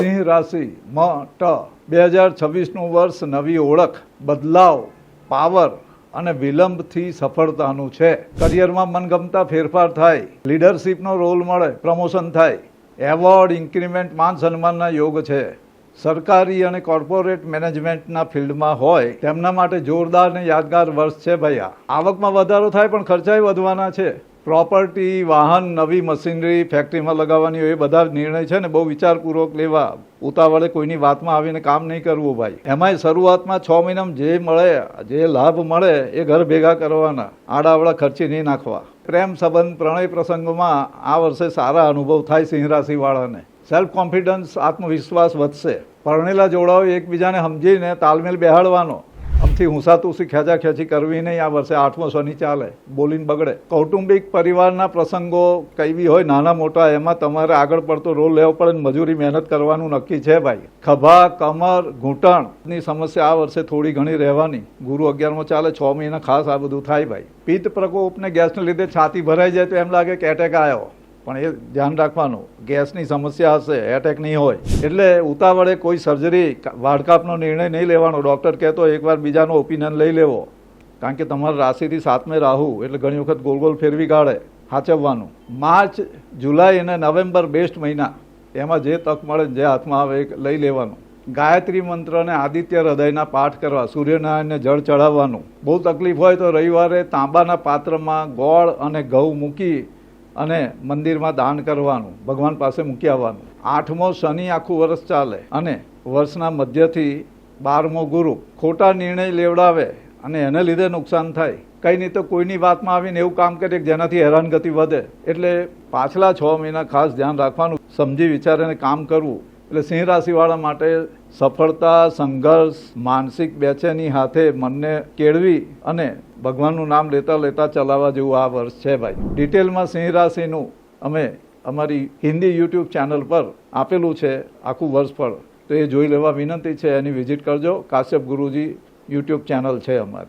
સિંહ રાશિ મ 2026નું વર્ષ નવી ઓળખ, બદલાવ, પાવર અને વિલંબથી સફળતાનું છે. કરિયરમાં મનગમતા ફેરફાર થાય, લીડરશિપનો રોલ મળે, પ્રમોશન થાય, એવોર્ડ, ઇન્ક્રીમેન્ટ, માન સન્માનના યોગ છે. સરકારી અને કોર્પોરેટ મેનેજમેન્ટના ફિલ્ડમાં હોય તેમના માટે જોરદાર અને યાદગાર વર્ષ છે ભાઈ. આવકમાં વધારો થાય પણ ખર્ચાય વધવાના છે. પ્રોપર્ટી, વાહન, નવી મશીનરી ફેક્ટરીમાં લગાવવાની હોય એ બધા નિર્ણય છે ને બહુ વિચારપૂર્વક લેવા. ઉતાવળે કોઈની વાતમાં આવીને કામ નહીં કરવું ભાઈ. એમાંય શરૂઆતમાં 6 મહિનામાં જે મળે, જે લાભ મળે એ ઘર ભેગા કરવાના, આડાવડા ખર્ચી નહીં નાખવા. પ્રેમ સંબંધ, પ્રણય પ્રસંગમાં આ વર્ષે સારા અનુભવ થાય સિંહ રાશિવાળાને. સેલ્ફ કોન્ફિડન્સ, આત્મવિશ્વાસ વધશે. પરણેલા જોડાઓ એકબીજાને સમજીને તાલમેલ બેહાડવાનો. આમથી હુંસાતુસી ખેંચાખેંચી કરવી નહીં. આ વર્ષે 8મો શનિ ચાલે, બોલીને બગડે. કૌટુંબિક પરિવારના પ્રસંગો કઈ બી હોય નાના મોટા, એમાં તમારે આગળ પડતો રોલ લેવો પડે ને મજૂરી મહેનત કરવાનું નક્કી છે ભાઈ. ખભા, કમર, ઘૂંટણની સમસ્યા આ વર્ષે થોડી ઘણી રહેવાની. ગુરુ 11મો ચાલે, 6 મહિના ખાસ આ બધું થાય ભાઈ. પિત્ત પ્રકોપ ને ગેસને લીધે છાતી ભરાઈ જાય તો એમ લાગે કે એટેક આવ્યો, પણ એ ધ્યાન રાખવાનું, ગેસની સમસ્યા હશે, એટેક નહીં હોય. એટલે ઉતાવળે કોઈ સર્જરી, વાળકાપનો નિર્ણય નહીં લેવાનો. ડૉક્ટર કહેતો એકવાર બીજાનો ઓપિનિયન લઈ લેવો, કારણ કે તમારા રાશિથી 7મે રાહુ, એટલે ઘણી વખત ગોલ ગોલ ફેરવી કાઢે. સાચવવાનું. માર્ચ, જુલાઈ અને નવેમ્બર બેસ્ટ મહિના. એમાં જે તક મળે, જે હાથમાં આવે એ લઈ લેવાનું. ગાયત્રી મંત્ર અને આદિત્ય હૃદયના પાઠ કરવા, સૂર્યનારાયણને જળ ચડાવવાનું. બહુ તકલીફ હોય તો રવિવારે તાંબાના પાત્રમાં ગોળ અને ઘઉં મૂકી અને મંદિરમાં દાન કરવાનું, ભગવાન પાસે મૂકી આવવાનું. 8મો શનિ આખું વર્ષ ચાલે અને વર્ષના મધ્યથી 12મો ગુરુ ખોટા નિર્ણય લેવડાવે અને એને લીધે નુકસાન થાય. કંઈ નહીં તો કોઈની વાતમાં આવીને એવું કામ કરે જેનાથી હેરાનગતિ વધે. એટલે પાછલા 6 મહિના ખાસ ધ્યાન રાખવાનું, સમજી વિચારીને કામ કરવું. એટલે સિંહ રાશિવાળા માટે સફળતા, સંઘર્ષ, માનસિક બેચેની હાથે મનને કેળવી અને ભગવાનનું નામ લેતા લેતા ચલાવવા જેવું આ વર્ષ છે ભાઈ. ડિટેલમાં સિંહ રાશિનું અમે અમારી હિન્દી યુટ્યુબ ચેનલ પર આપેલું છે આખું વર્ષફળ, તો એ જોઈ લેવા વિનંતી છે. એની વિઝિટ કરજો. કાશ્યપ ગુરુજી યુટ્યુબ ચેનલ છે અમારી.